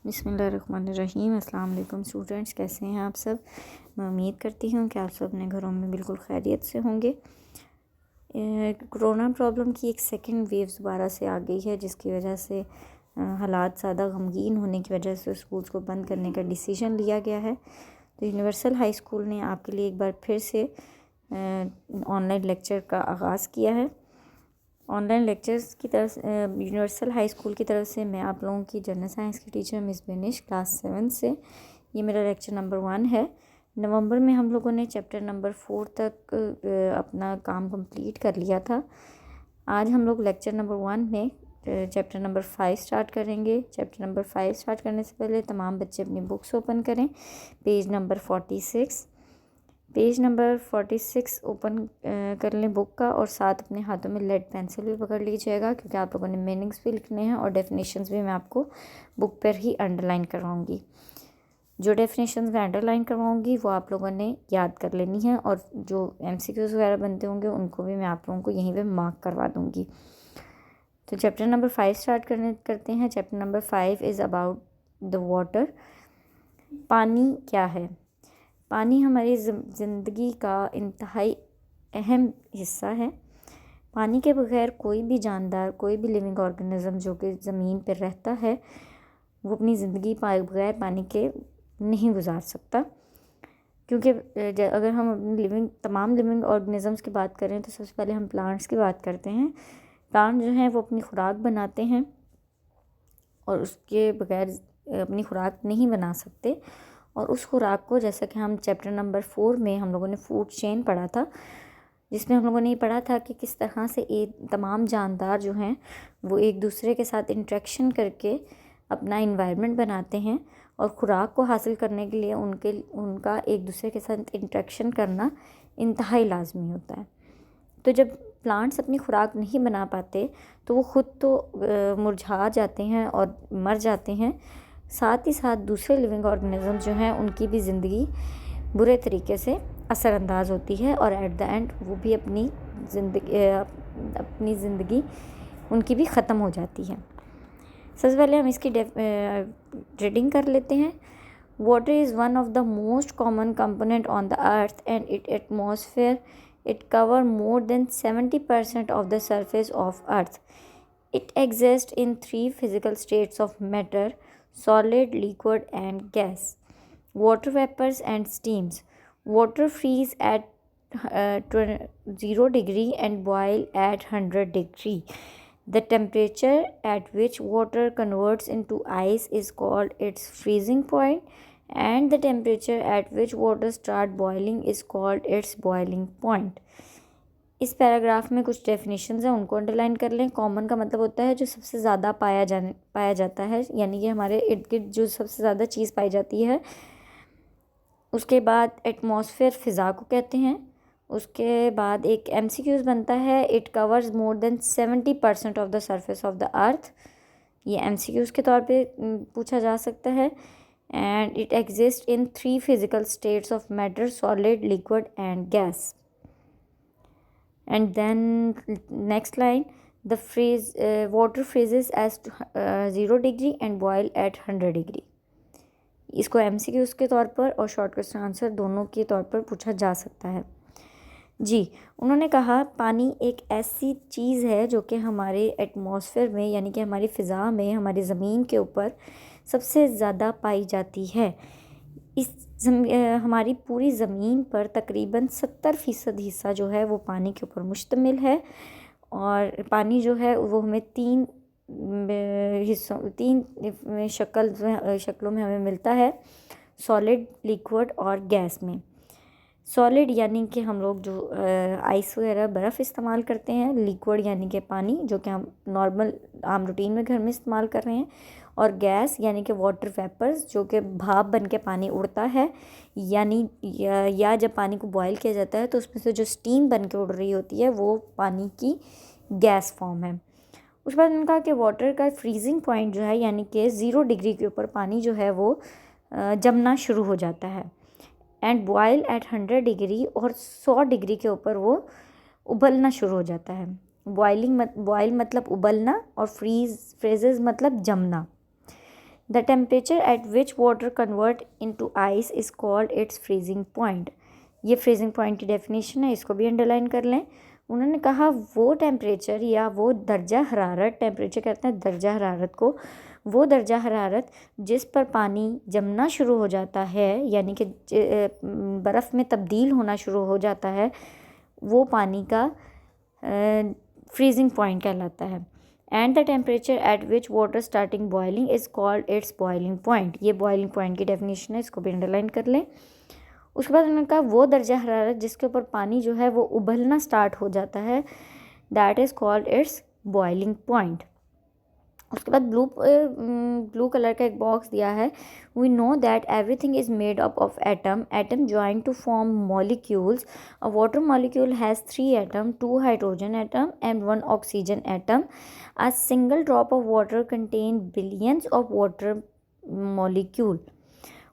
बिस्मिल्लाहिर्रहमानिर्रहीम। अस्सलाम वालेकुम स्टूडेंट्स, कैसे हैं आप सब। मैं उम्मीद करती हूँ कि आप सब अपने घरों में बिल्कुल खैरियत से होंगे। कोरोना प्रॉब्लम की एक सेकंड वेव दोबारा से आ गई है, जिसकी वजह से हालात ज़्यादा गमगीन होने की वजह से स्कूल्स को बंद करने का डिसीजन लिया गया है। तो यूनिवर्सल हाई स्कूल ने आपके लिए एक बार फिर से ऑनलाइन लेक्चर का आगाज़ किया है। ऑनलाइन लेक्चर्स की तरफ यूनिवर्सल हाई स्कूल की तरफ से मैं आप लोगों की जनरल साइंस की टीचर मिस बेनिश, क्लास 7 से। ये मेरा लेक्चर नंबर 1 है। नवंबर में हम लोगों ने चैप्टर नंबर 4 तक अपना काम कंप्लीट कर लिया था। आज हम लोग लेक्चर नंबर 1 में चैप्टर नंबर 5 स्टार्ट करेंगे। चैप्टर नंबर 5 स्टार्ट करने से पहले तमाम बच्चे अपनी बुक्स ओपन करें। पेज नंबर 46 ओपन कर लें बुक का, और साथ अपने हाथों में लेड पेंसिल भी पकड़ लीजिएगा, क्योंकि आप लोगों ने मीनिंग्स भी लिखने हैं और डेफिनेशंस भी मैं आपको बुक पर ही अंडरलाइन करवाऊंगी। जो डेफिनेशंस मैं अंडरलाइन करवाऊंगी वो आप लोगों ने याद कर लेनी है, और जो MCQs वगैरह बनते होंगे उनको भी मैं आप लोगों को यहीं पे मार्क करवा दूँगी। तो चैप्टर नंबर 5 स्टार्ट करते हैं। Chapter number 5 is about the water. पानी क्या है। पानी हमारी ज़िंदगी का इंतहाई अहम हिस्सा है। पानी के बगैर कोई भी जानदार, कोई भी लिविंग ऑर्गेनिज्म जो कि ज़मीन पर रहता है, वो अपनी ज़िंदगी बगैर पानी के नहीं गुजार सकता। क्योंकि अगर हम तमाम लिविंग ऑर्गेनिजम्स की बात करें तो सबसे पहले हम प्लांट्स की बात करते हैं। प्लांट जो हैं वो अपनी खुराक बनाते हैं, और उसके बगैर अपनी खुराक नहीं बना सकते। और उस खुराक को, जैसा कि हम चैप्टर नंबर 4 में हम लोगों ने फूड चेन पढ़ा था, जिसमें हम लोगों ने ये पढ़ा था कि किस तरह से तमाम जानदार जो हैं वो एक दूसरे के साथ इंटरेक्शन करके अपना इन्वायरमेंट बनाते हैं, और ख़ुराक को हासिल करने के लिए उनका एक दूसरे के साथ इंटरेक्शन करना इंतहाई लाजमी होता है। तो जब प्लांट्स अपनी खुराक नहीं बना पाते तो वो ख़ुद तो मुरझा जाते हैं और मर जाते हैं, साथ ही साथ दूसरे लिविंग ऑर्गेनिज्म जो हैं उनकी भी ज़िंदगी बुरे तरीके से असरअंदाज होती है, और एट द एंड वो भी अपनी ज़िंदगी उनकी भी ख़त्म हो जाती है। सबसे पहले हम इसकी रीडिंग कर लेते हैं। Water is one of the most common component on the earth and it atmosphere. It cover more than 70% of the surface of Earth. It exists in 3 physical states of matter: solid, liquid, and gas. Water vapors and steams. Water freeze at 0 degree and boil at 100 degree. The temperature at which water converts into ice is called its freezing point, and the temperature at which water start boiling is called its boiling point. इस paragraph में कुछ definitions हैं, उनको underline कर लें। Common का मतलब होता है जो सबसे ज़्यादा पाया जाता है, यानी कि हमारे इर्द गिर्द जो सबसे ज़्यादा चीज़ पाई जाती है। उसके बाद एटमॉस्फेयर फ़िज़ा को कहते हैं। उसके बाद एक MCQs बनता है, it covers more than 70% of the surface of the earth. ये MCQs के तौर पे पूछा जा सकता है। And it exists in 3 physical states of matter: solid, liquid, and gas. And then next line, the water freezes at 0 degree and boil at 100 degree. इसको MCQs के तौर पर और शॉर्ट क्वेश्चन आंसर दोनों के तौर पर पूछा जा सकता है। जी, उन्होंने कहा पानी एक ऐसी चीज़ है जो कि हमारे एटमॉस्फेयर में, यानी कि हमारी फ़िज़ा में, हमारी ज़मीन के ऊपर सबसे ज़्यादा पाई जाती है। हमारी पूरी ज़मीन पर तकरीबन 70% हिस्सा जो है वो पानी के ऊपर मुश्तमिल है, और पानी जो है वो हमें तीन शक्लों में हमें मिलता है: सॉलिड, लिक्विड और गैस में। सॉलिड यानी कि हम लोग जो आइस वगैरह बर्फ़ इस्तेमाल करते हैं। लिक्विड यानी कि पानी, जो कि हम नॉर्मल आम रूटीन में घर में इस्तेमाल कर रहे हैं। और गैस यानी कि वाटर वेपर्स, जो कि भाप बन के पानी उड़ता है, यानी या जब पानी को बॉयल किया जाता है तो उसमें से जो स्टीम बन के उड़ रही होती है वो पानी की गैस फॉर्म है। उसके बाद उन्होंने कहा कि वाटर का फ्रीजिंग पॉइंट जो है, यानी कि 0 डिग्री के ऊपर पानी जो है वो जमना शुरू हो जाता है। एंड बॉयल एट 100 डिग्री, और 100 डिग्री के ऊपर वो उबलना शुरू हो जाता है। बॉयल मतलब उबलना, और फ्रीजेज मतलब जमना। The temperature at which water convert into ice is called its freezing point. ये फ्रीजिंग पॉइंट की डेफिनेशन है, इसको भी अंडरलाइन कर लें। उन्होंने कहा वो टेम्परेचर या वो दर्जा हरारत, टेम्परेचर कहते हैं दर्जा हरारत को, वो दर्जा हरारत जिस पर पानी जमना शुरू हो जाता है, यानी कि बर्फ़ में तब्दील होना शुरू हो जाता है, वो पानी का फ्रीजिंग पॉइंट कहलाता है। And the temperature at which water starting boiling is called it's boiling point. ये बॉइलिंग पॉइंट की डेफिनेशन है, इसको भी अंडरलाइन कर लें। उसके बाद उन्होंने कहा वो दर्जा हरारत जिसके ऊपर पानी जो है वो उबलना स्टार्ट हो जाता है, that is called it's boiling point. उसके बाद ब्लू कलर का एक बॉक्स दिया है। We know that everything is made up of atom join to form molecules. A water molecule has 3 atom, 2 hydrogen atom and 1 oxygen atom. A single drop of water contain billions of water molecule.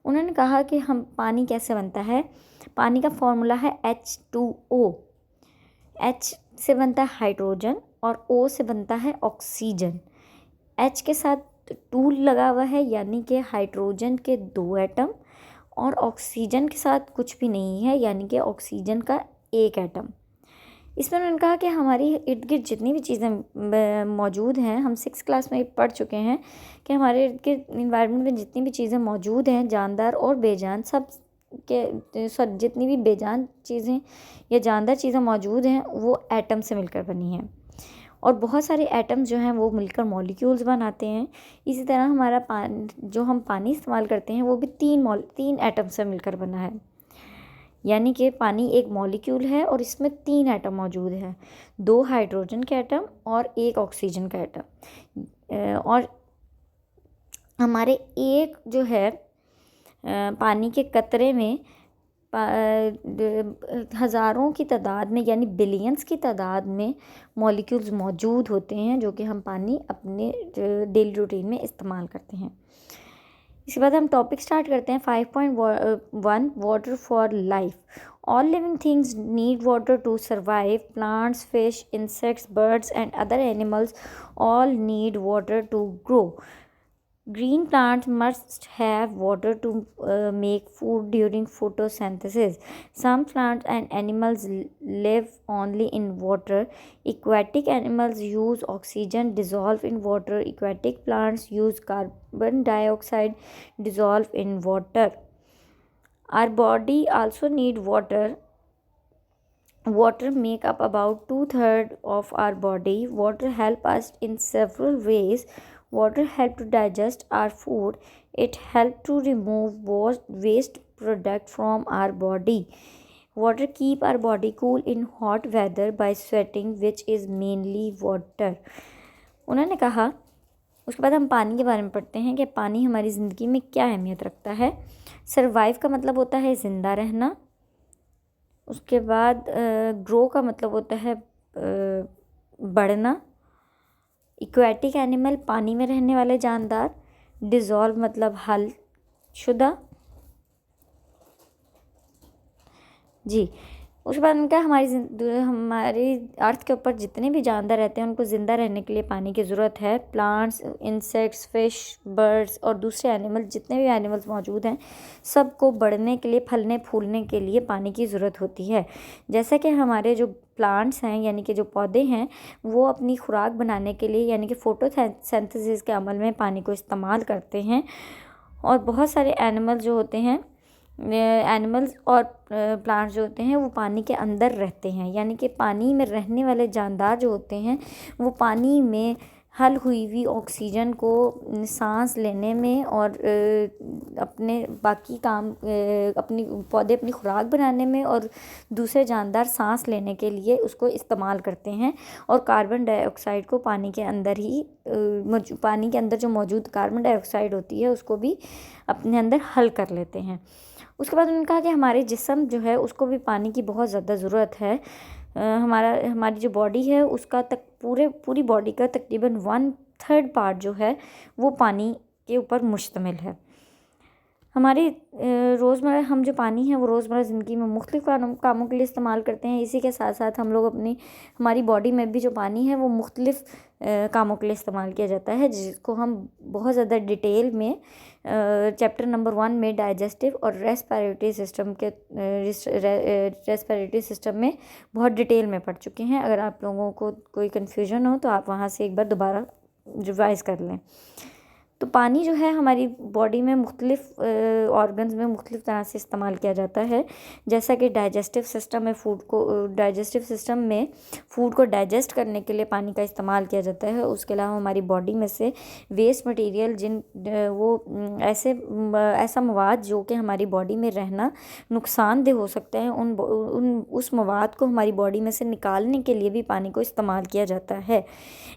उन्होंने कहा कि हम पानी कैसे बनता है। पानी का फॉर्मूला है H2O। H से बनता है हाइड्रोजन और O से बनता है ऑक्सीजन। H के साथ 2 लगा हुआ है, यानी कि हाइड्रोजन के 2 एटम, और ऑक्सीजन के साथ कुछ भी नहीं है, यानी कि ऑक्सीजन का 1 एटम। इसमें उन्होंने कहा कि हमारी इर्द गिर्द जितनी भी चीज़ें मौजूद हैं, हम 6 क्लास में पढ़ चुके हैं कि हमारे इर्द गिर्द इन्वायरमेंट में जितनी भी चीज़ें मौजूद हैं, जानदार और बेजान, सब के जितनी भी बेजान चीज़ें या जानदार चीज़ें मौजूद हैं वो एटम से मिलकर बनी हैं, और बहुत सारे एटम्स जो हैं वो मिलकर मॉलिक्यूल्स बनाते हैं। इसी तरह हमारा पानी, जो हम पानी इस्तेमाल करते हैं, वो भी 3 एटम से मिलकर बना है, यानी कि पानी एक मॉलिक्यूल है और इसमें 3 एटम मौजूद हैं, 2 हाइड्रोजन के एटम और 1 ऑक्सीजन का एटम। और हमारे एक जो है पानी के कतरे में हज़ारों की तादाद में, यानी बिलियंस की तादाद में मॉलिक्यूल्स मौजूद होते हैं, जो कि हम पानी अपने डेली रूटीन में इस्तेमाल करते हैं। इसके बाद हम टॉपिक स्टार्ट करते हैं। 5.1 water for life. All living things need water to survive. Plants, fish, insects, birds and other animals all need water to grow. Green plants must have water to make food during photosynthesis. Some plants and animals live only in water. Aquatic animals use oxygen dissolved in water. Aquatic plants use carbon dioxide dissolved in water. Our body also need water. Water make up about 2/3 of our body. Water help us in several ways. Water help to digest our food. It help to remove waste product from our body. Water keep our body cool in hot weather by sweating, which is mainly water. उन्होंने कहा, उसके बाद हम पानी के बारे में पढ़ते हैं कि पानी हमारी ज़िंदगी में क्या अहमियत रखता है। सर्वाइव का मतलब होता है ज़िंदा रहना। उसके बाद ग्रो का मतलब होता है बढ़ना। इक्वेटिक एनिमल पानी में रहने वाले जानदार। डिज़ोल्व मतलब हल शुदा। जी, उसके बाद उनका हमारी अर्थ के ऊपर जितने भी जानदार रहते हैं उनको ज़िंदा रहने के लिए पानी की ज़रूरत है। प्लांट्स, इंसेक्ट्स, फिश, बर्ड्स और दूसरे एनिमल, जितने भी एनिमल्स मौजूद हैं, सबको बढ़ने के लिए, फलने फूलने के लिए पानी की ज़रूरत होती है। जैसा कि हमारे जो प्लांट्स हैं, यानी कि जो पौधे हैं, वो अपनी खुराक बनाने के लिए, यानी कि फोटोसिंथेसिस के अमल में पानी को इस्तेमाल करते हैं। और बहुत सारे एनिमल जो होते हैं, एनिमल्स और प्लांट्स जो होते हैं, वो पानी के अंदर रहते हैं, यानी कि पानी में रहने वाले जानदार जो होते हैं, वो पानी में हल हुई हुई ऑक्सीजन को सांस लेने में और अपने बाकी काम, अपनी पौधे अपनी खुराक बनाने में और दूसरे जानदार सांस लेने के लिए उसको इस्तेमाल करते हैं। और कार्बन डाइऑक्साइड को पानी के अंदर ही पानी के अंदर जो मौजूद कार्बन डाइऑक्साइड होती है उसको भी अपने अंदर हल कर लेते हैं। उसके बाद उन्होंने कहा कि हमारे जिस्म जो है उसको भी पानी की बहुत ज़्यादा ज़रूरत है। हमारी जो बॉडी है उसका पूरी बॉडी का तकरीबन 1/3 पार्ट जो है वो पानी के ऊपर मुश्तमिल है। हमारी रोज़मर्रा हम जो पानी है वो रोज़मर्रा ज़िंदगी में मुख्तलिफ़ कामों के लिए इस्तेमाल करते हैं। इसी के साथ साथ हम लोग हमारी बॉडी में भी जो पानी है वो मुख्तलिफ़ कामों के लिए इस्तेमाल किया जाता है, जिसको हम बहुत ज़्यादा डिटेल में चैप्टर नंबर 1 में डाइजेस्टिव और रेस्पिरेटरी सिस्टम में बहुत डिटेल में पढ़ चुके हैं। अगर आप लोगों को कोई कन्फ्यूजन हो तो आप वहाँ से एक बार दोबारा रिवाइज़ कर लें। तो पानी जो है हमारी बॉडी में मुख्तलिफ़ ऑर्गन्स में मुख्तलिफ़ तरह से इस्तेमाल किया जाता है। जैसा कि डाइजेस्टिव सिस्टम में फ़ूड को डाइजेस्ट करने के लिए पानी का इस्तेमाल किया जाता है। उसके अलावा हमारी बॉडी में से वेस्ट मटेरियल ऐसा मवाद जो कि हमारी बॉडी में रहना नुकसानदेह हो सकते हैं, उस मवाद को हमारी बॉडी में से निकालने के लिए भी पानी को इस्तेमाल किया जाता है।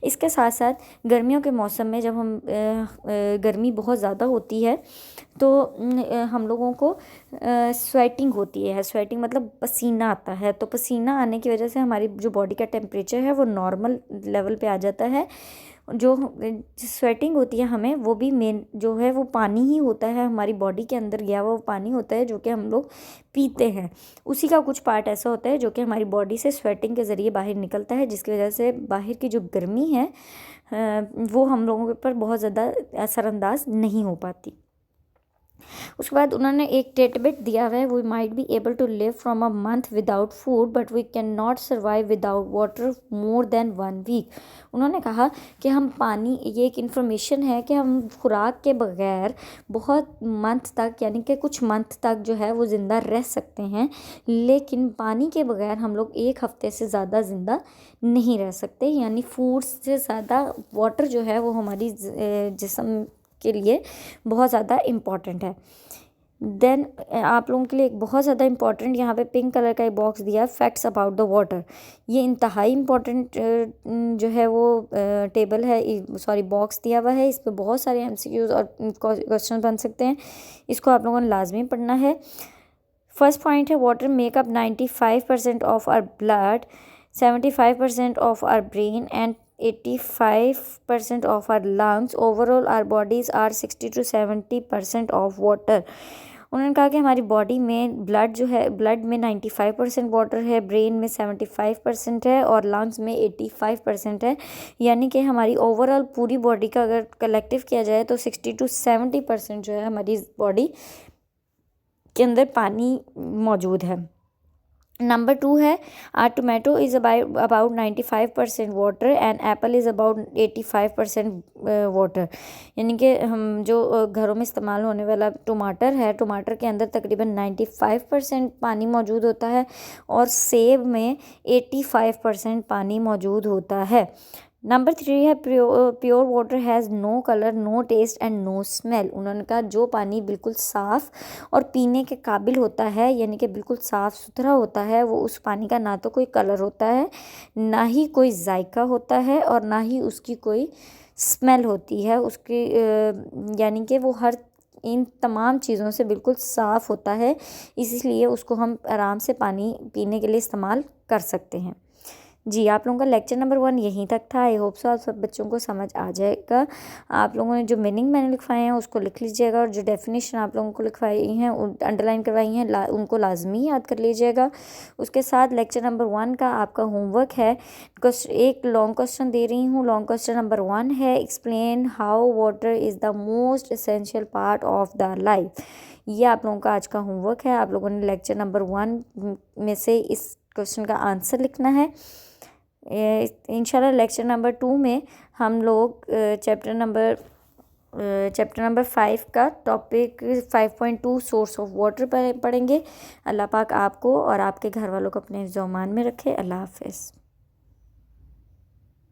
इसके साथ साथ गर्मियों के मौसम में जब हम गर्मी बहुत ज़्यादा होती है तो हम लोगों को स्वेटिंग होती है। स्वेटिंग मतलब पसीना आता है। तो पसीना आने की वजह से हमारी जो बॉडी का टेम्परेचर है वो नॉर्मल लेवल पे आ जाता है। जो स्वेटिंग होती है हमें, वो भी मेन जो है वो पानी ही होता है, हमारी बॉडी के अंदर गया हुआ वो पानी होता है जो कि हम लोग पीते हैं। उसी का कुछ पार्ट ऐसा होता है जो कि हमारी बॉडी से स्वेटिंग के ज़रिए बाहर निकलता है, जिसकी वजह से बाहर की जो गर्मी है वो हम लोगों के ऊपर बहुत ज़्यादा असरअंदाज नहीं हो पाती। उसके बाद उन्होंने एक टिटबिट दिया हुआ है, we might be able to live from a month without food but we can not survive without water more than 1 week. उन्होंने कहा कि हम पानी, ये एक इन्फॉर्मेशन है कि हम खुराक के बगैर बहुत मंथ तक, यानी कि कुछ मंथ तक जो है वो ज़िंदा रह सकते हैं, लेकिन पानी के बगैर हम लोग 1 हफ्ते से ज़्यादा ज़िंदा नहीं रह सकते। यानी फूड से ज़्यादा वाटर जो है वो हमारी जिस्म के लिए बहुत ज़्यादा इम्पॉर्टेंट है। देन आप लोगों के लिए एक बहुत ज़्यादा इम्पॉर्टेंट यहाँ पे पिंक कलर का एक बॉक्स दिया है, फैक्ट्स अबाउट द वाटर। ये इंतहाई इम्पॉर्टेंट जो है वो टेबल है, सॉरी बॉक्स दिया हुआ है। इस पर बहुत सारे MCQs और क्वेश्चन बन सकते हैं। इसको आप लोगों ने लाजमी पढ़ना है। फर्स्ट पॉइंट है, water make up 95% of our blood, 75% of our brain and 85% of our lungs. Overall our bodies are 60 to 70% of water. उन्होंने कहा कि हमारी बॉडी में ब्लड में 95% वाटर है, ब्रेन में 75% है और लंग्स में 85% है। यानी कि हमारी ओवरऑल पूरी बॉडी का अगर कलेक्टिव किया जाए तो 60 to 70% जो है हमारी बॉडी के अंदर पानी मौजूद है। नंबर 2 है, tomato is about 95% water and Apple is about 85% water. यानी कि हम जो घरों में इस्तेमाल होने वाला टमाटर है, टमाटर के अंदर तकरीबन 95% पानी मौजूद होता है और सेब में 85% पानी मौजूद होता है। नंबर 3 है, pure water has no colour, no taste and no smell. उन्होंने कहा जो पानी बिल्कुल साफ़ और पीने के काबिल होता है, यानी कि बिल्कुल साफ़ सुथरा होता है, वो उस पानी का ना तो कोई कलर होता है, ना ही कोई जायका होता है और ना ही उसकी कोई स्मेल होती है। उसकी यानी कि वो इन तमाम चीज़ों से बिल्कुल साफ़ होता है, इसलिए उसको हम आराम से पानी पीने के लिए इस्तेमाल कर सकते हैं। जी, आप लोगों का लेक्चर नंबर 1 यहीं तक था। आई होप सो आप सब बच्चों को समझ आ जाएगा। आप लोगों ने जो मीनिंग मैंने लिखवाए हैं उसको लिख लीजिएगा और जो डेफिनेशन आप लोगों को लिखवाई हैं, अंडरलाइन करवाई हैं, उनको लाजमी याद कर लीजिएगा। उसके साथ लेक्चर नंबर 1 का आपका होमवर्क है, एक लॉन्ग क्वेश्चन दे रही हूँ। लॉन्ग क्वेश्चन नंबर 1 है, explain how water is the most essential part of the life. ये आप लोगों का आज का होमवर्क है। आप लोगों ने लेक्चर नंबर 1 में से इस क्वेश्चन का आंसर लिखना है। इंशाल्लाह लेक्चर नंबर 2 में हम लोग चैप्टर नंबर 5 का टॉपिक 5.2 सोर्स ऑफ वाटर पढ़ेंगे। अल्लाह पाक आपको और आपके घर वालों को अपने ज़ोमान में रखे। अल्लाह हाफ़िज़।